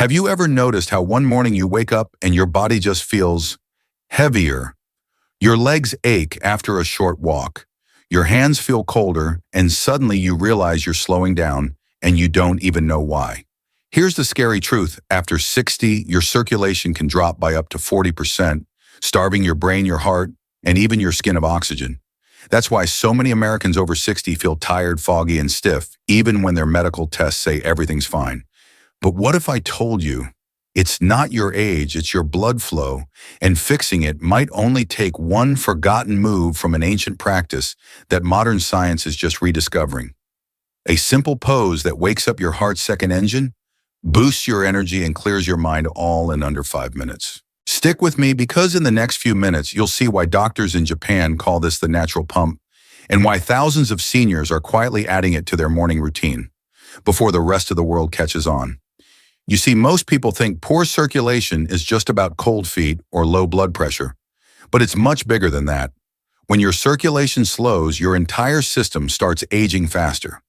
Have you ever noticed how one morning you wake up and your body just feels heavier? Your legs ache after a short walk. Your hands feel colder, and suddenly you realize you're slowing down and you don't even know why. Here's the scary truth. After 60, your circulation can drop by up to 40%, starving your brain, your heart, and even your skin of oxygen. That's why so many Americans over 60 feel tired, foggy, and stiff, even when their medical tests say everything's fine. But what if I told you it's not your age, it's your blood flow, and fixing it might only take one forgotten move from an ancient practice that modern science is just rediscovering? A simple pose that wakes up your heart's second engine, boosts your energy, and clears your mind all in under 5 minutes. Stick with me because in the next few minutes, you'll see why doctors in Japan call this the natural pump and why thousands of seniors are quietly adding it to their morning routine before the rest of the world catches on. You see, most people think poor circulation is just about cold feet or low blood pressure, but it's much bigger than that. When your circulation slows, your entire system starts aging faster.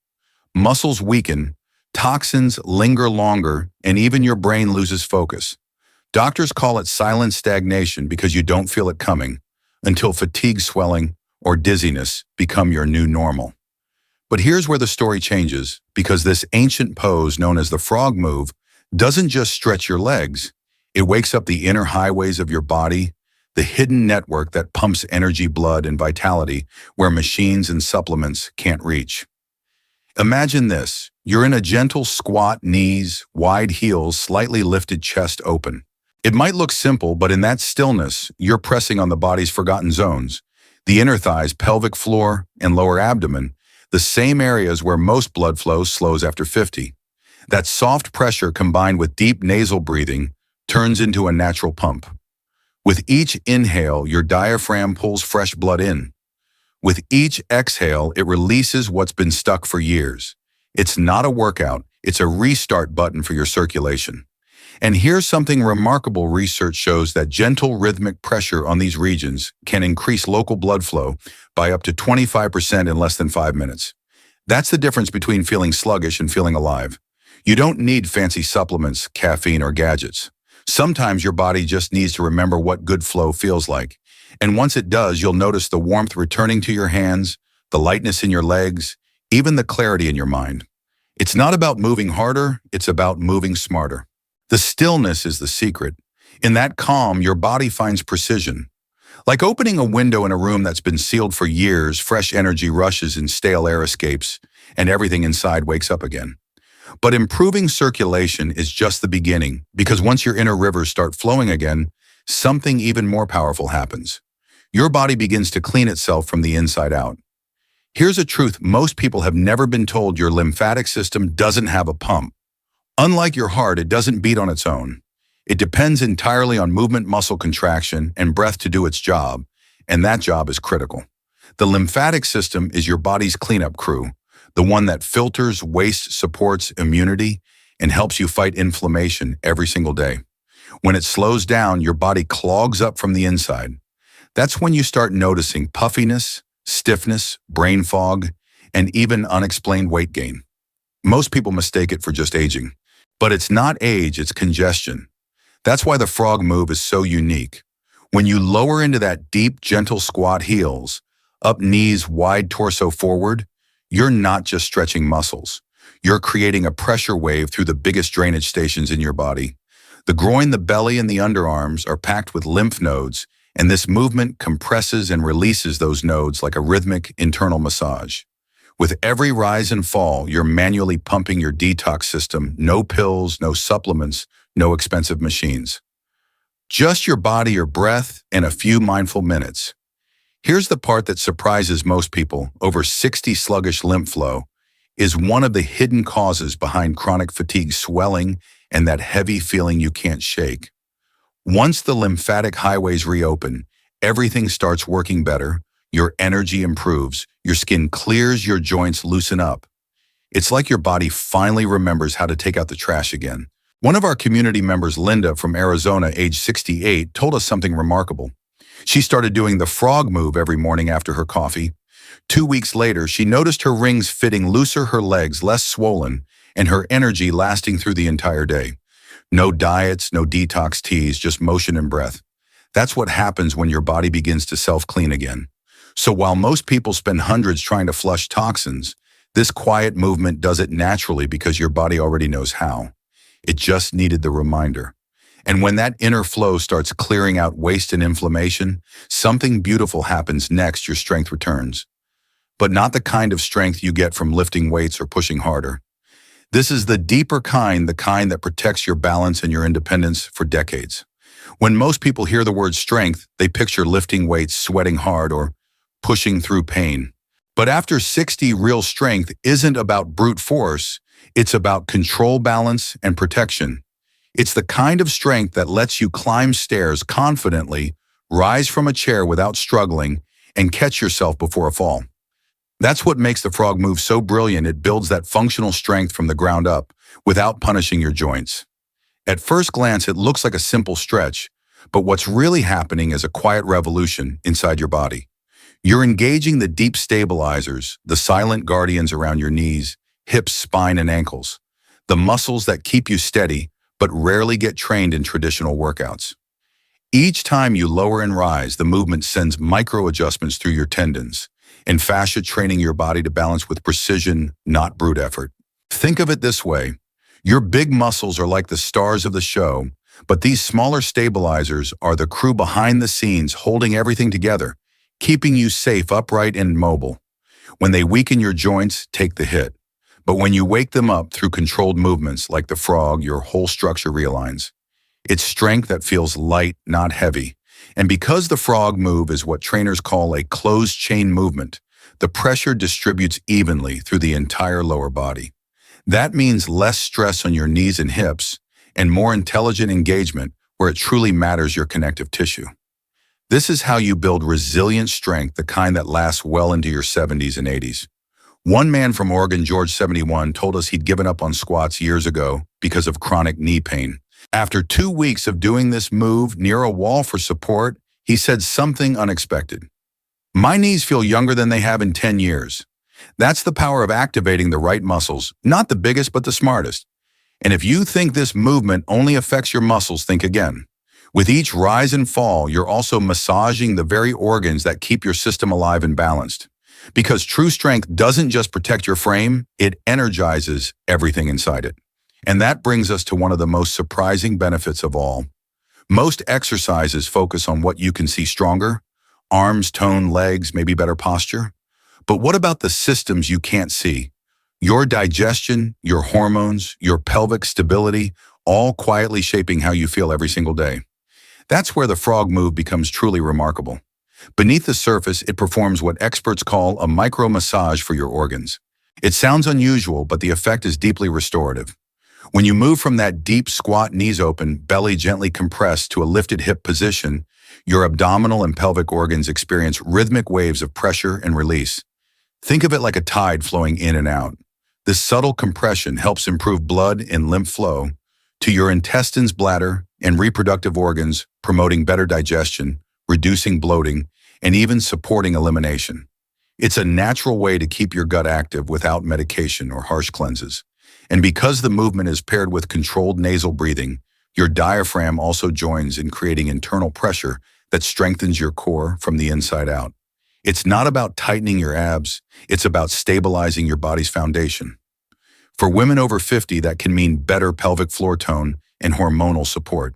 Muscles weaken, toxins linger longer, and even your brain loses focus. Doctors call it silent stagnation because you don't feel it coming until fatigue, swelling, or dizziness become your new normal. But here's where the story changes, because this ancient pose known as the frog move doesn't just stretch your legs. It wakes up the inner highways of your body, the hidden network that pumps energy, blood, and vitality where machines and supplements can't reach. Imagine this. You're in a gentle squat, knees, wide heels, slightly lifted chest open. It might look simple, but in that stillness, you're pressing on the body's forgotten zones, the inner thighs, pelvic floor, and lower abdomen, the same areas where most blood flow slows after 50. That soft pressure combined with deep nasal breathing turns into a natural pump. With each inhale, your diaphragm pulls fresh blood in. With each exhale, it releases what's been stuck for years. It's not a workout, it's a restart button for your circulation. And here's something remarkable. Research shows that gentle rhythmic pressure on these regions can increase local blood flow by up to 25% in less than 5 minutes. That's the difference between feeling sluggish and feeling alive. You don't need fancy supplements, caffeine, or gadgets. Sometimes your body just needs to remember what good flow feels like. And once it does, you'll notice the warmth returning to your hands, the lightness in your legs, even the clarity in your mind. It's not about moving harder, it's about moving smarter. The stillness is the secret. In that calm, your body finds precision. Like opening a window in a room that's been sealed for years, fresh energy rushes and stale air escapes, and everything inside wakes up again. But improving circulation is just the beginning, because once your inner rivers start flowing again, something even more powerful happens. Your body begins to clean itself from the inside out. Here's a truth most people have never been told: your lymphatic system doesn't have a pump. Unlike your heart, it doesn't beat on its own. It depends entirely on movement, muscle contraction, and breath to do its job, and that job is critical. The lymphatic system is your body's cleanup crew, the one that filters waste, supports immunity, and helps you fight inflammation every single day. When it slows down, your body clogs up from the inside. That's when you start noticing puffiness, stiffness, brain fog, and even unexplained weight gain. Most people mistake it for just aging. But it's not age, it's congestion. That's why the frog move is so unique. When you lower into that deep, gentle squat, heels, up knees, wide torso forward, you're not just stretching muscles. You're creating a pressure wave through the biggest drainage stations in your body. The groin, the belly, and the underarms are packed with lymph nodes, and this movement compresses and releases those nodes like a rhythmic internal massage. With every rise and fall, you're manually pumping your detox system. No pills, no supplements, no expensive machines. Just your body, your breath, and a few mindful minutes. Here's the part that surprises most people. Over 60 sluggish lymph flow is one of the hidden causes behind chronic fatigue, swelling, and that heavy feeling you can't shake. Once the lymphatic highways reopen, everything starts working better. Your energy improves, your skin clears, your joints loosen up. It's like your body finally remembers how to take out the trash again. One of our community members, Linda from Arizona, age 68, told us something remarkable. She started doing the frog move every morning after her coffee. 2 weeks later, she noticed her rings fitting looser, her legs less swollen, and her energy lasting through the entire day. No diets, no detox teas, just motion and breath. That's what happens when your body begins to self-clean again. So while most people spend hundreds trying to flush toxins, this quiet movement does it naturally because your body already knows how. It just needed the reminder. And when that inner flow starts clearing out waste and inflammation, something beautiful happens next. Your strength returns. But not the kind of strength you get from lifting weights or pushing harder. This is the deeper kind, the kind that protects your balance and your independence for decades. When most people hear the word strength, they picture lifting weights, sweating hard, or pushing through pain. But after 60, real strength isn't about brute force, it's about control, balance, and protection. It's the kind of strength that lets you climb stairs confidently, rise from a chair without struggling, and catch yourself before a fall. That's what makes the frog move so brilliant. It builds that functional strength from the ground up without punishing your joints. At first glance, it looks like a simple stretch, but what's really happening is a quiet revolution inside your body. You're engaging the deep stabilizers, the silent guardians around your knees, hips, spine, and ankles, the muscles that keep you steady but rarely get trained in traditional workouts. Each time you lower and rise, the movement sends micro adjustments through your tendons and fascia, training your body to balance with precision, not brute effort. Think of it this way. Your big muscles are like the stars of the show, but these smaller stabilizers are the crew behind the scenes holding everything together, keeping you safe, upright, and mobile. When they weaken your joints, take the hit. But when you wake them up through controlled movements like the frog, your whole structure realigns. It's strength that feels light, not heavy. And because the frog move is what trainers call a closed chain movement, the pressure distributes evenly through the entire lower body. That means less stress on your knees and hips and more intelligent engagement where it truly matters, your connective tissue. This is how you build resilient strength, the kind that lasts well into your 70s and 80s. One man from Oregon, George 71, told us he'd given up on squats years ago because of chronic knee pain. After 2 weeks of doing this move near a wall for support, he said something unexpected. "My knees feel younger than they have in 10 years. That's the power of activating the right muscles, not the biggest but the smartest. And if you think this movement only affects your muscles, think again. With each rise and fall, you're also massaging the very organs that keep your system alive and balanced. Because true strength doesn't just protect your frame, it energizes everything inside it. And that brings us to one of the most surprising benefits of all. Most exercises focus on what you can see: stronger, arms, tone, legs, maybe better posture. But what about the systems you can't see? Your digestion, your hormones, your pelvic stability, all quietly shaping how you feel every single day. That's where the frog move becomes truly remarkable. Beneath the surface, it performs what experts call a micro-massage for your organs. It sounds unusual, but the effect is deeply restorative. When you move from that deep squat, knees open, belly gently compressed, to a lifted hip position, your abdominal and pelvic organs experience rhythmic waves of pressure and release. Think of it like a tide flowing in and out. This subtle compression helps improve blood and lymph flow to your intestines, bladder, and reproductive organs, promoting better digestion, reducing bloating, and even supporting elimination. It's a natural way to keep your gut active without medication or harsh cleanses. And because the movement is paired with controlled nasal breathing, your diaphragm also joins in creating internal pressure that strengthens your core from the inside out. It's not about tightening your abs, it's about stabilizing your body's foundation. For women over 50, that can mean better pelvic floor tone and hormonal support.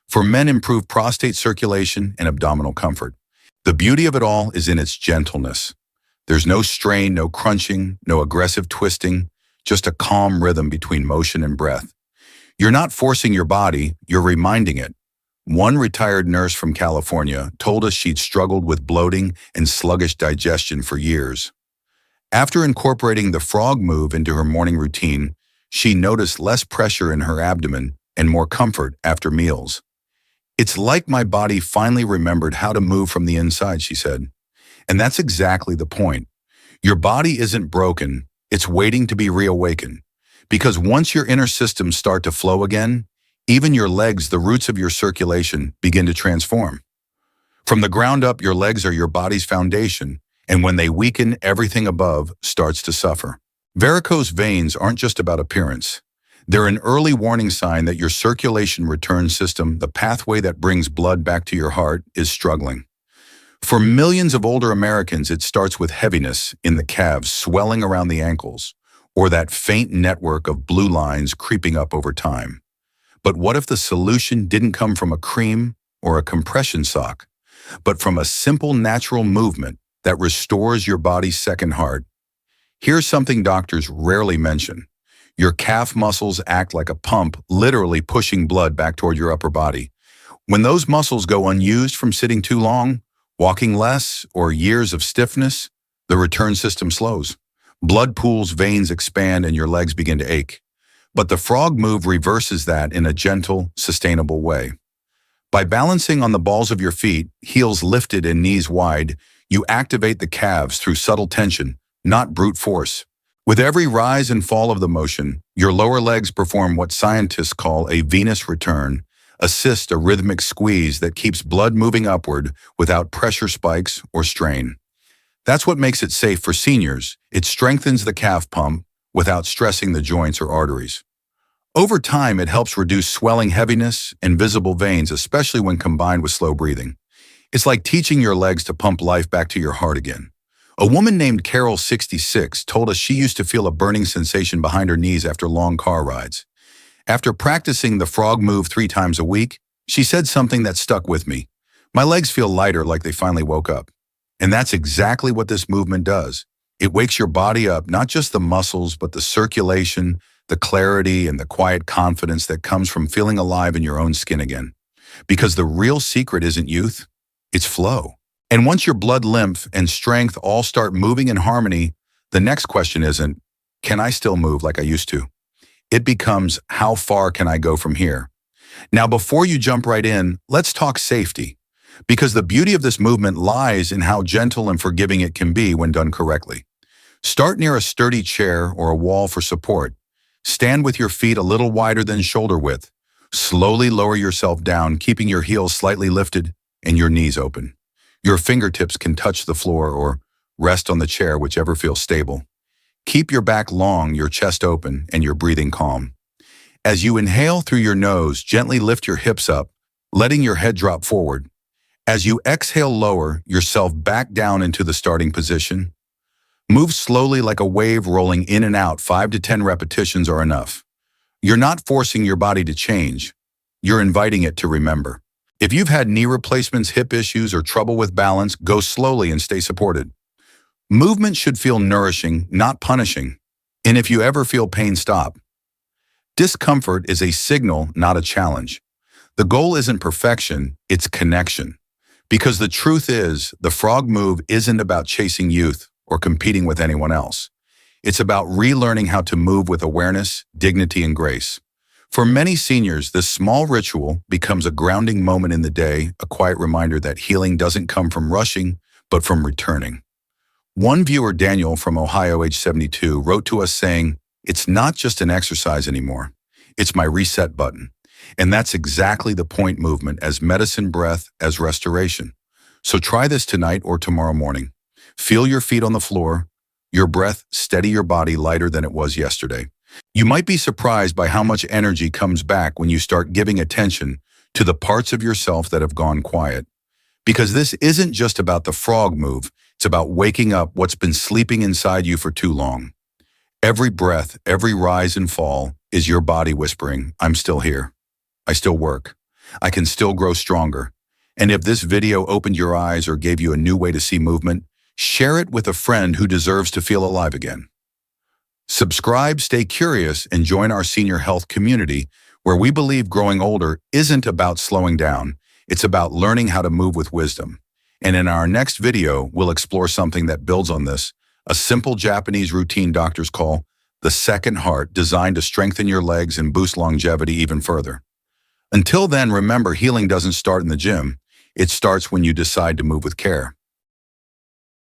For men, improved prostate circulation and abdominal comfort. The beauty of it all is in its gentleness. There's no strain, no crunching, no aggressive twisting, just a calm rhythm between motion and breath. You're not forcing your body, you're reminding it. One retired nurse from California told us she'd struggled with bloating and sluggish digestion for years. After incorporating the frog move into her morning routine, she noticed less pressure in her abdomen and more comfort after meals. "It's like my body finally remembered how to move from the inside," she said. And that's exactly the point. Your body isn't broken, it's waiting to be reawakened. Because once your inner systems start to flow again, even your legs, the roots of your circulation, begin to transform. From the ground up, your legs are your body's foundation, and when they weaken, everything above starts to suffer. Varicose veins aren't just about appearance. They're an early warning sign that your circulation return system, the pathway that brings blood back to your heart, is struggling. For millions of older Americans, it starts with heaviness in the calves, swelling around the ankles, or that faint network of blue lines creeping up over time. But what if the solution didn't come from a cream or a compression sock, but from a simple natural movement that restores your body's second heart? Here's something doctors rarely mention. Your calf muscles act like a pump, literally pushing blood back toward your upper body. When those muscles go unused from sitting too long, walking less, or years of stiffness, the return system slows. Blood pools, veins expand, and your legs begin to ache. But the frog move reverses that in a gentle, sustainable way. By balancing on the balls of your feet, heels lifted and knees wide, you activate the calves through subtle tension, not brute force. With every rise and fall of the motion, your lower legs perform what scientists call a venous return, assist a rhythmic squeeze that keeps blood moving upward without pressure spikes or strain. That's what makes it safe for seniors. It strengthens the calf pump without stressing the joints or arteries. Over time, it helps reduce swelling, heaviness, and visible veins, especially when combined with slow breathing. It's like teaching your legs to pump life back to your heart again. A woman named Carol, 66, told us she used to feel a burning sensation behind her knees after long car rides. After practicing the frog move 3 times a week, she said something that stuck with me. My legs feel lighter, like they finally woke up. And that's exactly what this movement does. It wakes your body up, not just the muscles, but the circulation, the clarity, and the quiet confidence that comes from feeling alive in your own skin again. Because the real secret isn't youth, it's flow. And once your blood, lymph, and strength all start moving in harmony, the next question isn't, can I still move like I used to? It becomes, how far can I go from here? Now, before you jump right in, let's talk safety. Because the beauty of this movement lies in how gentle and forgiving it can be when done correctly. Start near a sturdy chair or a wall for support. Stand with your feet a little wider than shoulder width. Slowly lower yourself down, keeping your heels slightly lifted and your knees open. Your fingertips can touch the floor or rest on the chair, whichever feels stable. Keep your back long, your chest open, and your breathing calm. As you inhale through your nose, gently lift your hips up, letting your head drop forward. As you exhale, lower yourself back down into the starting position. Move slowly like a wave rolling in and out. 5 to 10 repetitions are enough. You're not forcing your body to change. You're inviting it to remember. If you've had knee replacements, hip issues, or trouble with balance, go slowly and stay supported. Movement should feel nourishing, not punishing. And if you ever feel pain, stop. Discomfort is a signal, not a challenge. The goal isn't perfection, it's connection. Because the truth is, the frog move isn't about chasing youth or competing with anyone else. It's about relearning how to move with awareness, dignity, and grace. For many seniors, this small ritual becomes a grounding moment in the day, a quiet reminder that healing doesn't come from rushing, but from returning. One viewer, Daniel from Ohio, age 72, wrote to us saying, "It's not just an exercise anymore. It's my reset button." And that's exactly the point: movement as medicine, breath as restoration. So try this tonight or tomorrow morning. Feel your feet on the floor, your breath steady, your body lighter than it was yesterday. You might be surprised by how much energy comes back when you start giving attention to the parts of yourself that have gone quiet. Because this isn't just about the frog move, it's about waking up what's been sleeping inside you for too long. Every breath, every rise and fall is your body whispering, "I'm still here. I still work. I can still grow stronger." And if this video opened your eyes or gave you a new way to see movement, share it with a friend who deserves to feel alive again. Subscribe, stay curious, and join our senior health community, where we believe growing older isn't about slowing down. It's about learning how to move with wisdom. And in our next video, we'll explore something that builds on this, a simple Japanese routine doctors call the second heart, designed to strengthen your legs and boost longevity even further. Until then, remember, healing doesn't start in the gym. It starts when you decide to move with care.